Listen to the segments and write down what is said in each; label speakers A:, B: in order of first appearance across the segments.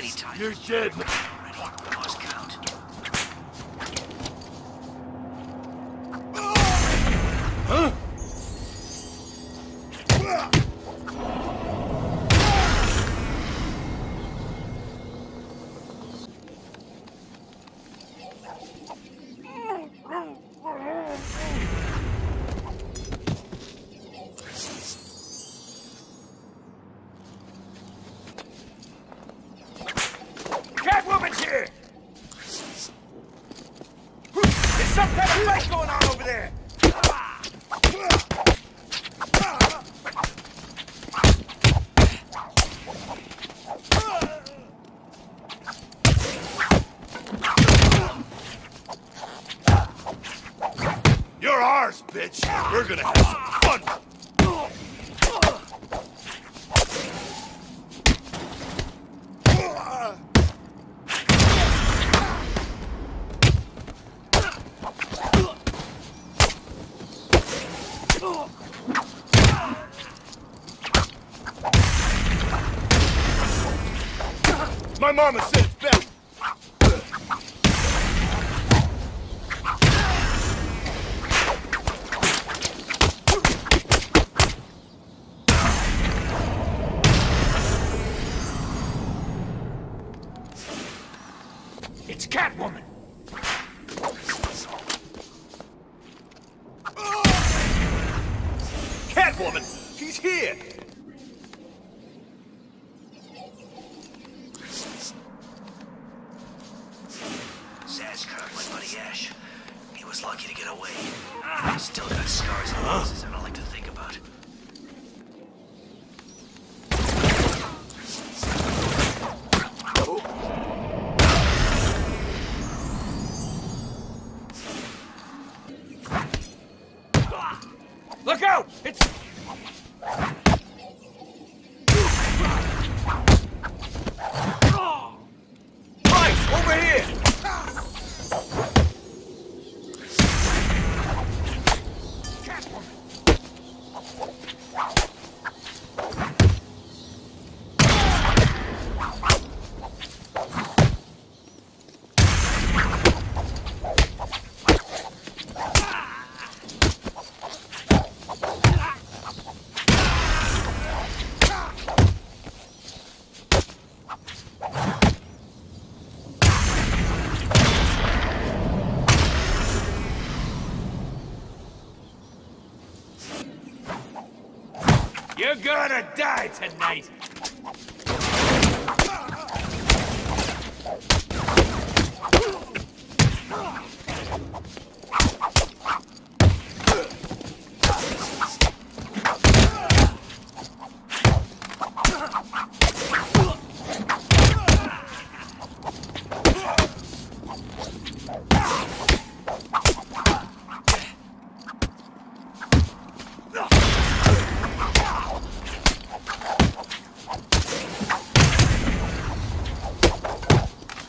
A: many times?
B: You're dead.
A: Already lost count.
B: Huh?
A: Catwoman's here! There's some kind of fight going on over there!
B: You're ours, bitch. We're gonna have some fun. My mama said it's best.
A: It's Catwoman!
B: Catwoman, she's here.
A: Zaz caught my buddy Ash. He was lucky to get away. He's still got scars and bruises I don't like to think about. Look out! It's...
B: Right, over here.
A: You're gonna die tonight!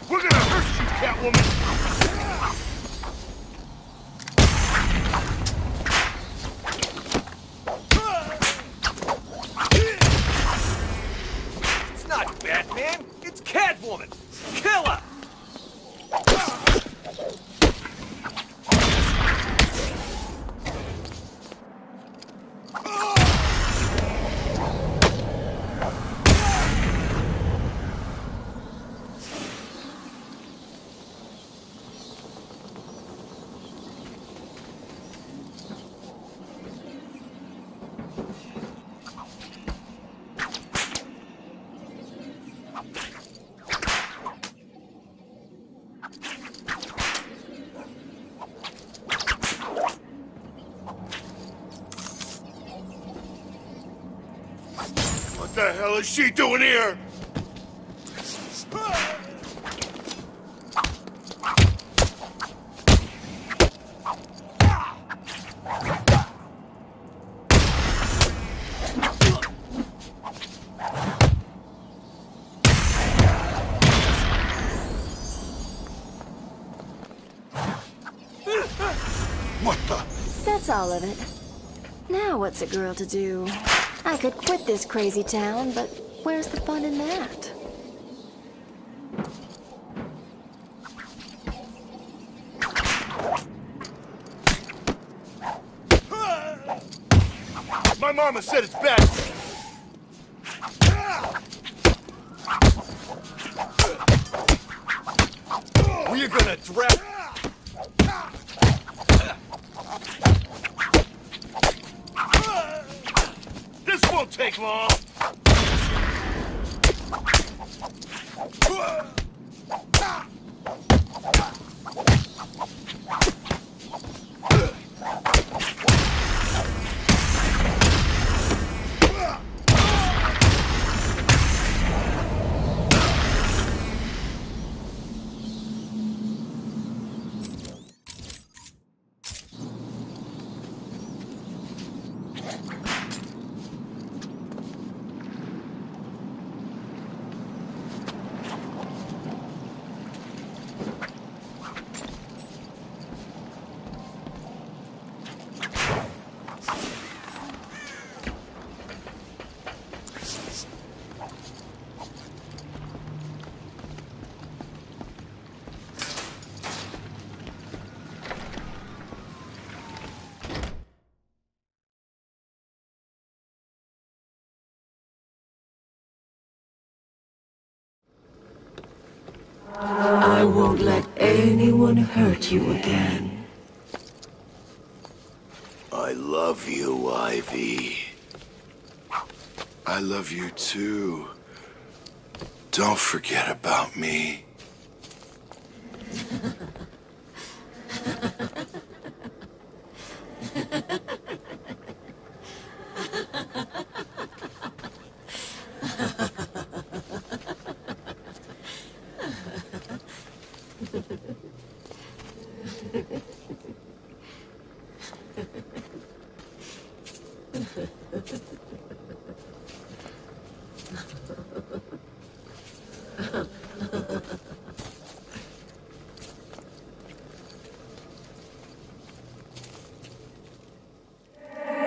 B: We're gonna hurt you, Catwoman. It's not Batman. It's Catwoman. Kill her. What the hell is she doing here? What the?
C: That's all of it. Now what's a girl to do? I could quit this crazy town, but where's the fun in that?
B: My mama said it's bad. We're gonna drag... This won't take long.
D: I won't let anyone hurt you again.
E: I love you, Ivy. I love you too. Don't forget about me.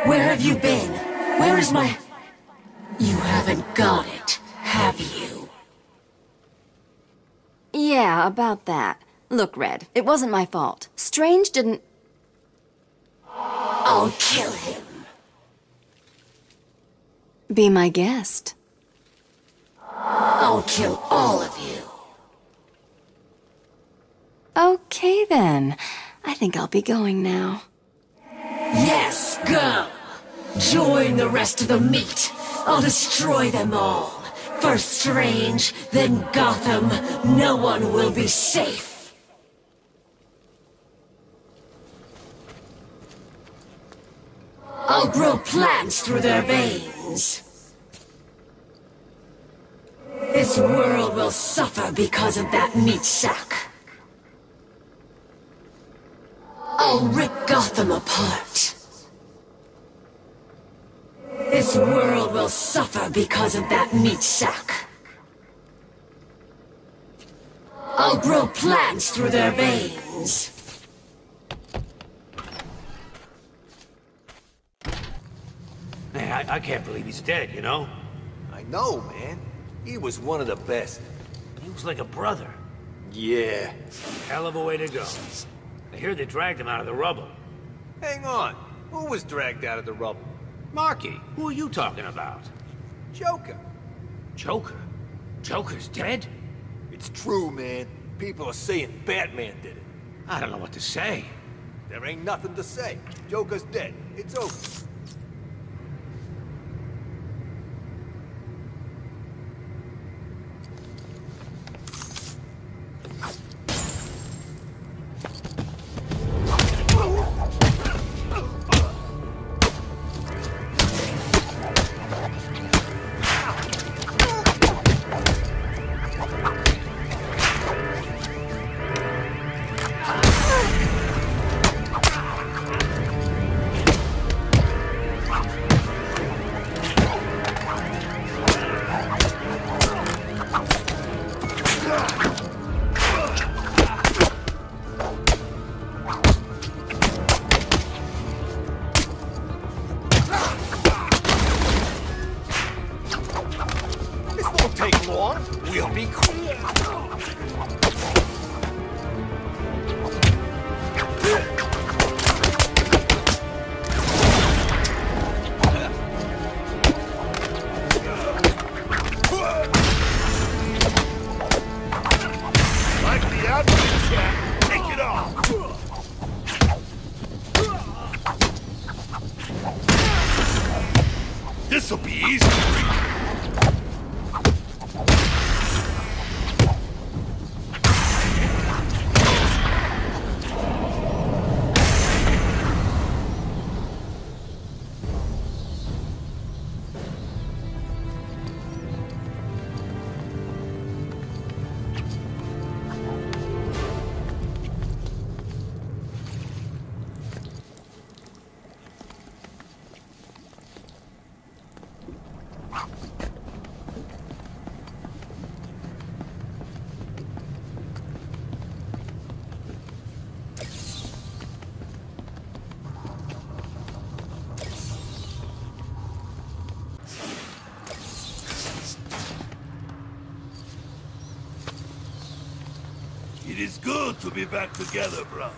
D: Where have you been? Where is my... You haven't got it, have you?
C: Yeah, about that. Look, Red, it wasn't my fault. Strange didn't...
D: I'll kill him.
C: Be my guest.
D: I'll kill all of you.
C: Okay, then. I think I'll be going now.
D: Yes, go! Join the rest of the meat. I'll destroy them all. First Strange, then Gotham. No one will be safe. I'll grow plants through their veins. This world will suffer because of that meat sack. I'll rip Gotham apart. This world will suffer because of that meat sack. I'll grow plants through their veins.
F: Hey, I can't believe he's dead, you know?
B: I know, man. He was one of the best.
F: He was like a brother.
B: Yeah.
F: Hell of a way to go. I hear they dragged him out of the rubble.
B: Hang on. Who was dragged out of the rubble?
F: Marky, who are you talking about?
B: Joker.
F: Joker? Joker's dead?
B: It's true, man. People are saying Batman did it.
F: I don't know what to say.
B: There ain't nothing to say. Joker's dead. It's over. Take long. We'll be clear.
E: This'll be easy.
G: It is good to be back together, brother.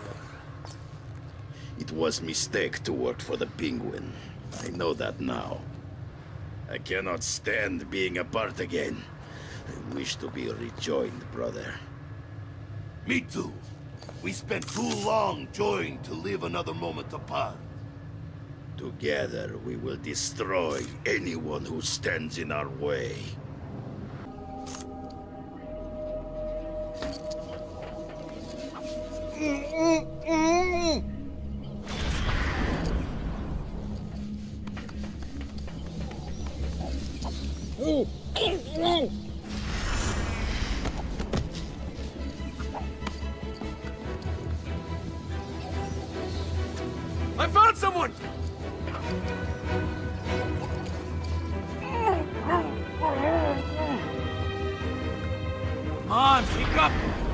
E: It was mistake to work for the Penguin. I know that now. I cannot stand being apart again. I wish to be rejoined, brother.
G: Me too. We spent too long joined to live another moment apart.
E: Together we will destroy anyone who stands in our way.
B: I found someone! Come on, wake up!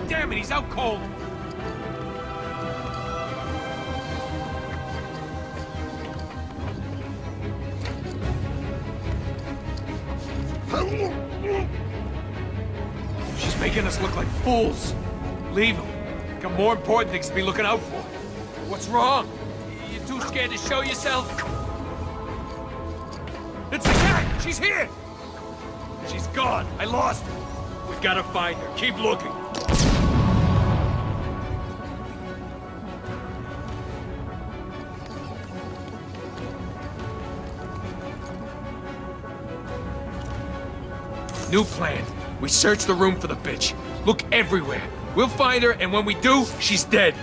B: Damn it, he's out cold! She's making us look like fools. Leave him. Got more important things to be looking out for. What's wrong? You too scared to show yourself? It's the cat! She's here! She's gone. I lost her. We gotta find her. Keep looking. New plan. We search the room for the bitch. Look everywhere. We'll find her, and when we do, she's dead.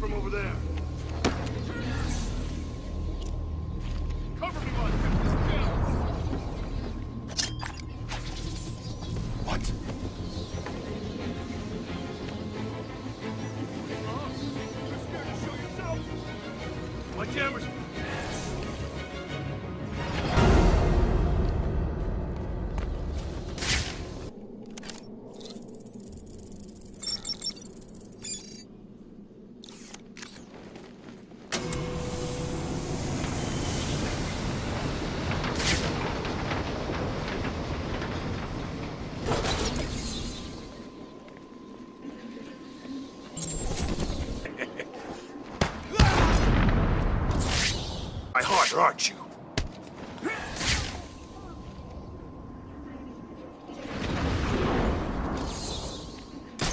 G: From over there. Cover me, bud. What? My camera's...
A: Try harder, aren't you?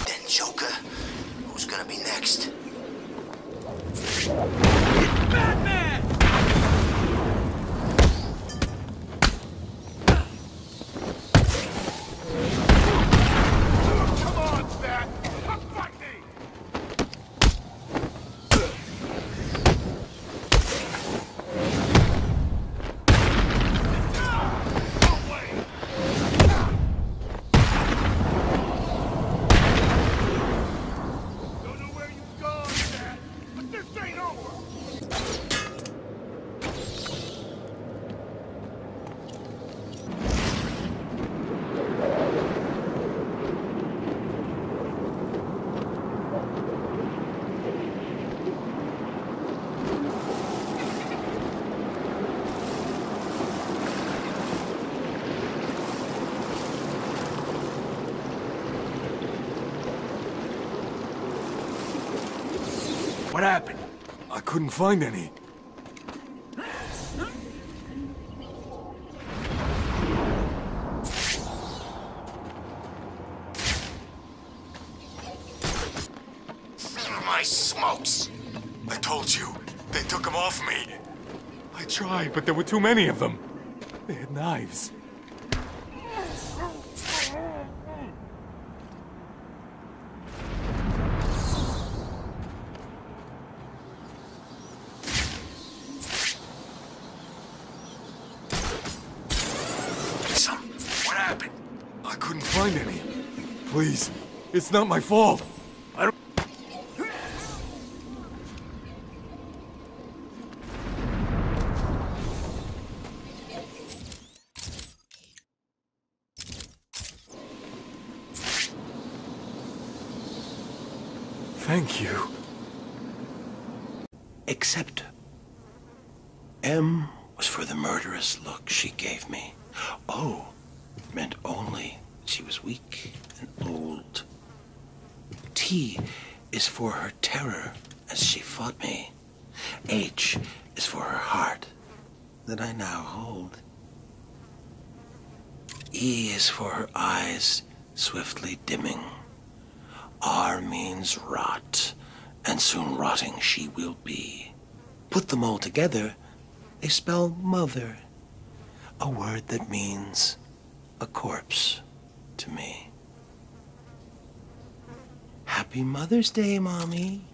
A: Then, Joker, who's gonna be next?
B: Batman!
G: Come on, Stat! Fight me! Don't know where you've gone, Stat, but this ain't over!
B: What happened?
H: I couldn't find any.
A: My smokes.
H: I told you. They took them off me. I tried, but there were too many of them. They had knives.
A: What happened?
H: I couldn't find any. Please, it's not my fault. I don't... Thank you.
A: Except M was for the murderous look she gave me. O meant only she was weak and old. T is for her terror as she fought me. H is for her heart that I now hold. E is for her eyes swiftly dimming. R means rot, and soon rotting she will be. Put them all together, they spell mother, a word that means a corpse to me. Happy Mother's Day, Mommy.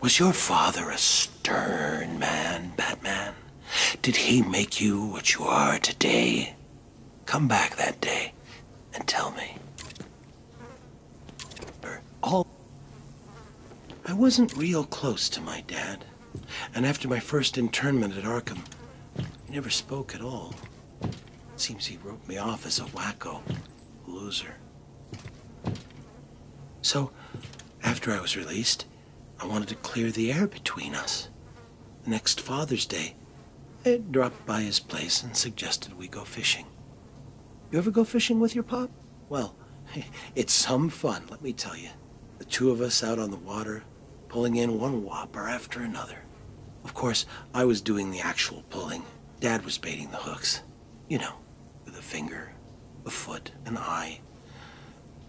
A: Was your father a stern man, Batman? Did he make you what you are today? Come back that day and tell me. I wasn't real close to my dad, and after my first internment at Arkham, he never spoke at all. It seems he wrote me off as a wacko, loser. So, after I was released, I wanted to clear the air between us. Next Father's Day, I dropped by his place and suggested we go fishing. You ever go fishing with your pop? Well, it's some fun, let me tell you. The two of us out on the water, pulling in one whopper after another. Of course, I was doing the actual pulling. Dad was baiting the hooks. You know, with a finger, a foot, an eye.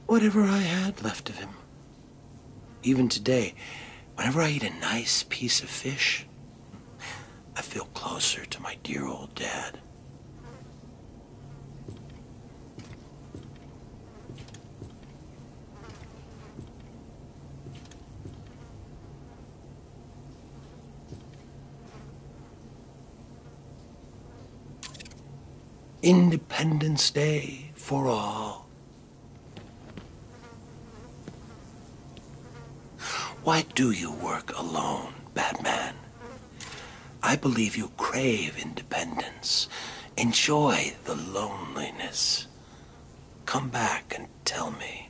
A: Whatever I had left of him. Even today, whenever I eat a nice piece of fish, I feel closer to my dear old dad. Independence Day for all. Why do you work alone, Batman? I believe you crave independence. Enjoy the loneliness. Come back and tell me.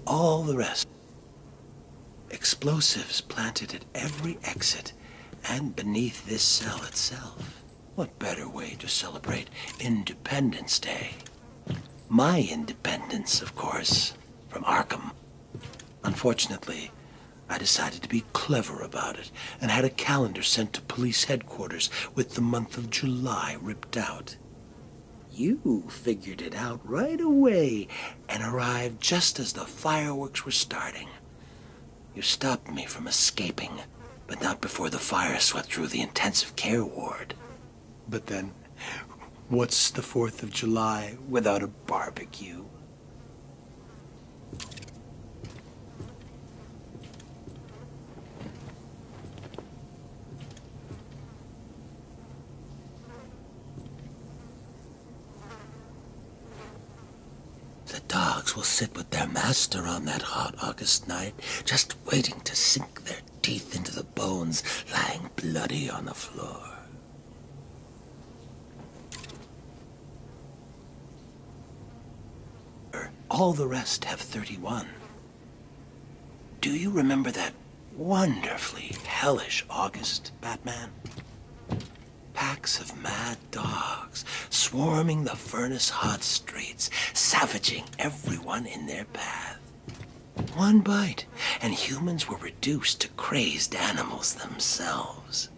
A: All the rest. Explosives planted at every exit and beneath this cell itself. What better way to celebrate Independence Day? My independence, of course, from Arkham. Unfortunately, I decided to be clever about it and had a calendar sent to police headquarters with the month of July ripped out. You figured it out right away and arrived just as the fireworks were starting. You stopped me from escaping, but not before the fire swept through the intensive care ward. But then, what's the 4th of July without a barbecue? The dogs will sit with their master on that hot August night, just waiting to sink their teeth into the bones lying bloody on the floor. All the rest have 31. Do you remember that wonderfully hellish August, Batman? Packs of mad dogs swarming the furnace-hot streets, savaging everyone in their path. One bite, and humans were reduced to crazed animals themselves.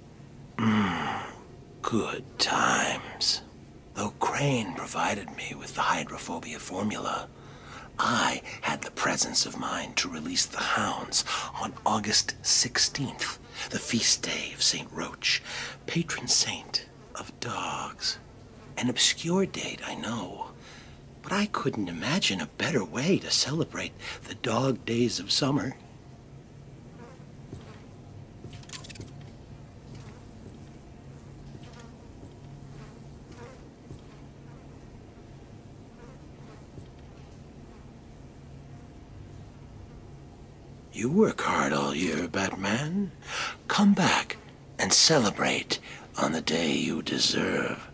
A: Good times. Though Crane provided me with the hydrophobia formula, I had the presence of mind to release the hounds on August 16th, the feast day of St. Roach, patron saint of dogs. An obscure date, I know, but I couldn't imagine a better way to celebrate the dog days of summer. You work hard all year, Batman. Come back and celebrate on the day you deserve.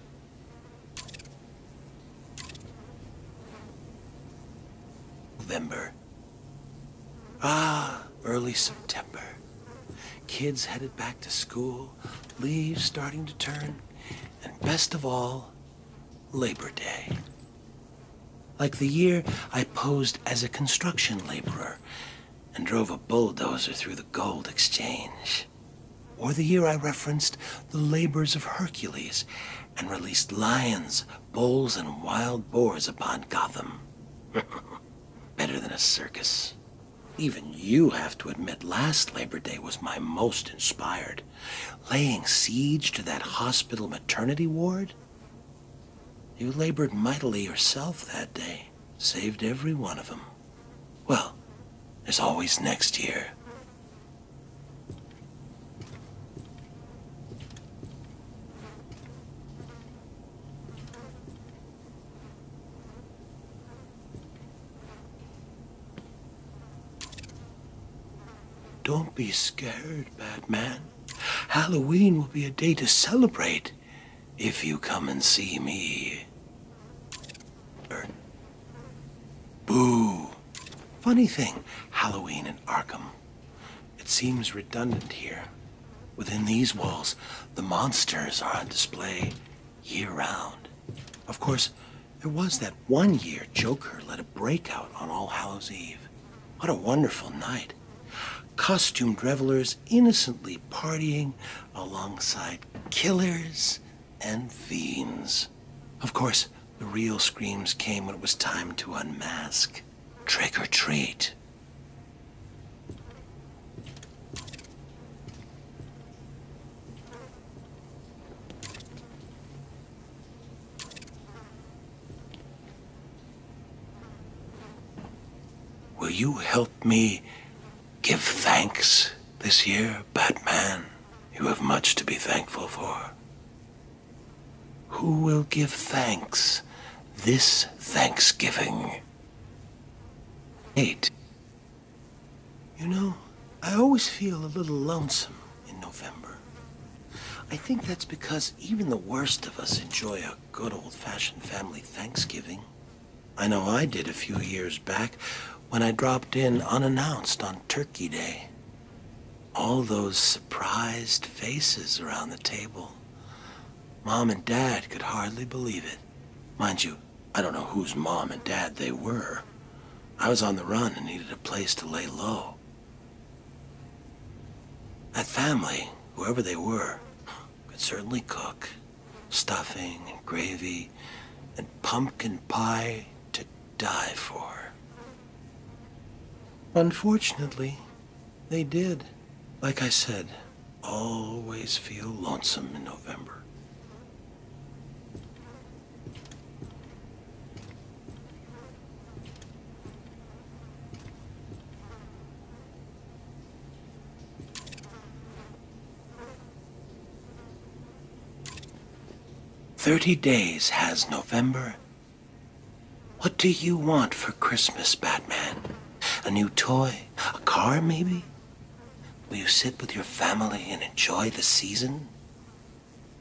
A: November. Early September. Kids headed back to school, leaves starting to turn, and best of all, Labor Day. Like the year I posed as a construction laborer and drove a bulldozer through the gold exchange. Or the year I referenced the labors of Hercules and released lions, bulls, and wild boars upon Gotham. Better than a circus. Even you have to admit last Labor Day was my most inspired. Laying siege to that hospital maternity ward? You labored mightily yourself that day. Saved every one of them. Well, there's always next year. Don't be scared, Batman. Halloween will be a day to celebrate if you come and see me. Boo. Funny thing, Halloween in Arkham. It seems redundant here. Within these walls, the monsters are on display year-round. Of course, there was that one year Joker led a breakout on All Hallows Eve. What a wonderful night. Costumed revelers innocently partying alongside killers and fiends. Of course, the real screams came when it was time to unmask. Trick or treat. Will you help me give thanks this year, Batman? You have much to be thankful for. Who will give thanks this Thanksgiving? 8. You know, I always feel a little lonesome in November. I think that's because even the worst of us enjoy a good old-fashioned family Thanksgiving. I know I did a few years back when I dropped in unannounced on Turkey Day. All those surprised faces around the table. Mom and Dad could hardly believe it. Mind you, I don't know whose mom and dad they were. I was on the run and needed a place to lay low. That family, whoever they were, could certainly cook. Stuffing and gravy and pumpkin pie to die for. Unfortunately, they did. Like I said, always feel lonesome in November. "30 days has November. What do you want for Christmas, Batman? A new toy? A car, maybe? Will you sit with your family and enjoy the season?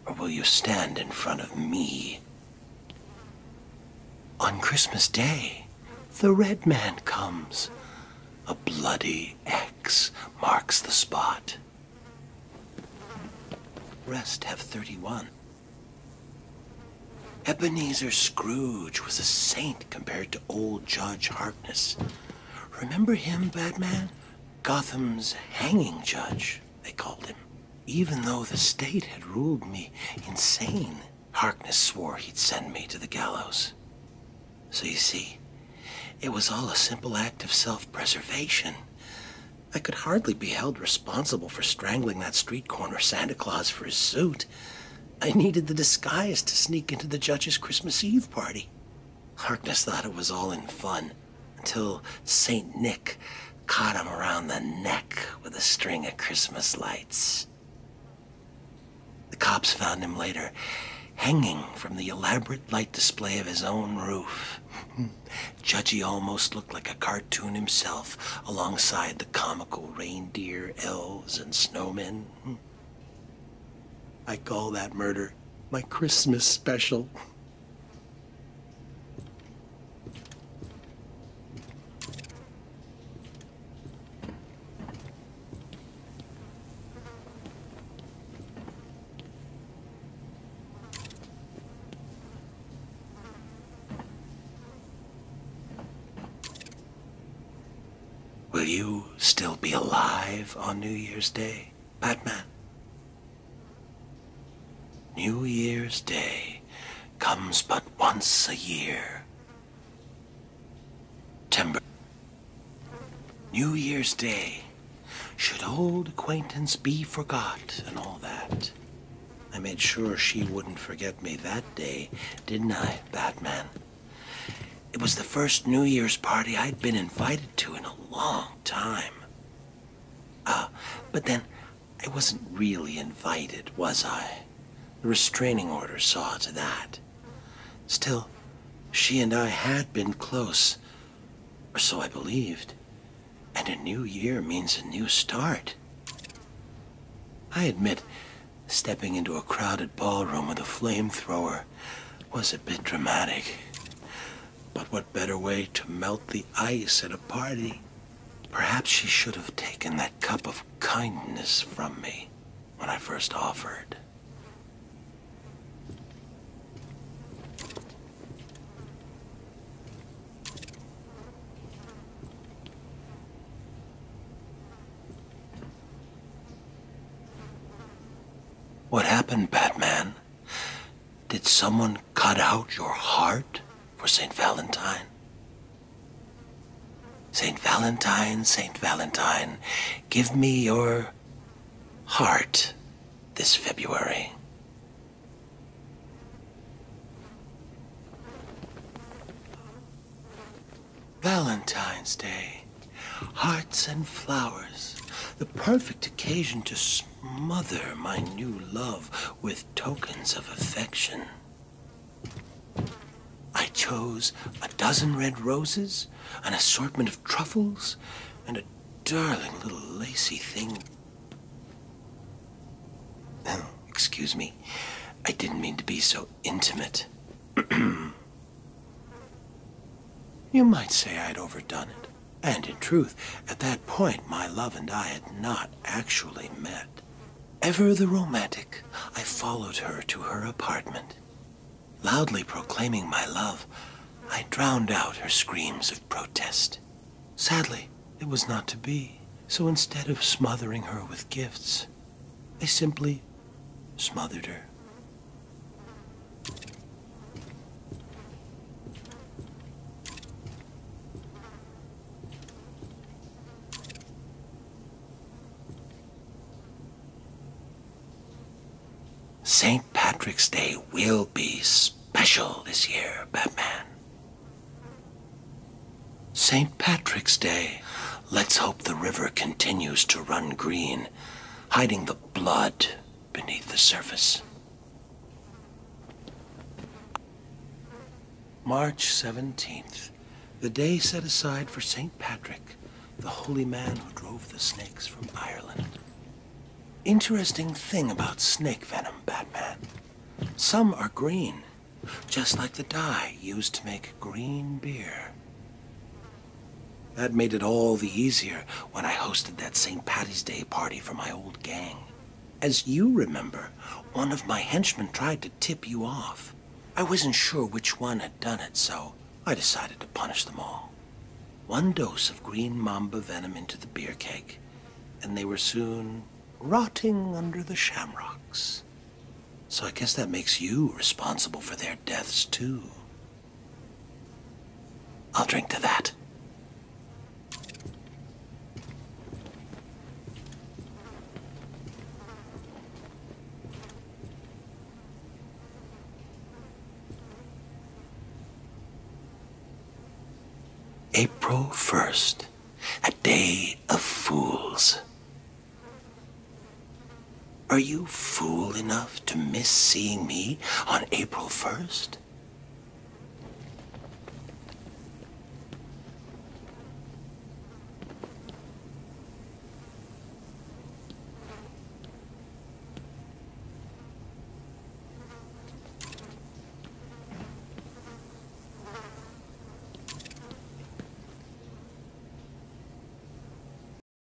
A: Or will you stand in front of me? On Christmas Day, the Red Man comes. A bloody X marks the spot. Rest have 31. Ebenezer Scrooge was a saint compared to old Judge Harkness. Remember him, Batman? Gotham's hanging judge, they called him. Even though the state had ruled me insane, Harkness swore he'd send me to the gallows. So you see, it was all a simple act of self-preservation. I could hardly be held responsible for strangling that street corner Santa Claus for his suit. I needed the disguise to sneak into the judge's Christmas Eve party. Harkness thought it was all in fun, until Saint Nick caught him around the neck with a string of Christmas lights. The cops found him later, hanging from the elaborate light display of his own roof. Judgy almost looked like a cartoon himself, alongside the comical reindeer, elves, and snowmen. I call that murder my Christmas special. Will you still be alive on New Year's Day, Batman? New Year's Day comes but once a year. Timber. New Year's Day. Should old acquaintance be forgot and all that. I made sure she wouldn't forget me that day, didn't I, Batman? It was the first New Year's party I'd been invited to in a long time. But then I wasn't really invited, was I? The restraining order saw to that. Still, she and I had been close, or so I believed. And a new year means a new start. I admit, stepping into a crowded ballroom with a flamethrower was a bit dramatic. But what better way to melt the ice at a party? Perhaps she should have taken that cup of kindness from me when I first offered. What happened, Batman? Did someone cut out your heart for St. Valentine? St. Valentine, give me your heart this February. Valentine's Day, hearts and flowers, the perfect occasion to smother my new love with tokens of affection. chose a dozen red roses, an assortment of truffles, and a darling little lacy thing. Oh, excuse me. I didn't mean to be so intimate. You might say I'd overdone it. And in truth, at that point, my love and I had not actually met. Ever the romantic, I followed her to her apartment. Loudly proclaiming my love, I drowned out her screams of protest. Sadly, it was not to be, so instead of smothering her with gifts, I simply smothered her. St. Patrick's Day will be special this year, Batman. St. Patrick's Day. Let's hope the river continues to run green, hiding the blood beneath the surface. March 17th, the day set aside for St. Patrick, the holy man who drove the snakes from Ireland. Interesting thing about snake venom, Batman. Some are green, just like the dye used to make green beer. That made it all the easier when I hosted that St. Patty's Day party for my old gang. As you remember, one of my henchmen tried to tip you off. I wasn't sure which one had done it, so I decided to punish them all. 1 dose of green mamba venom into the beer keg, and they were soon rotting under the shamrocks. So I guess that makes you responsible for their deaths, too. I'll drink to that. April 1st, a day of fools. Are you fool enough to miss seeing me on April 1st?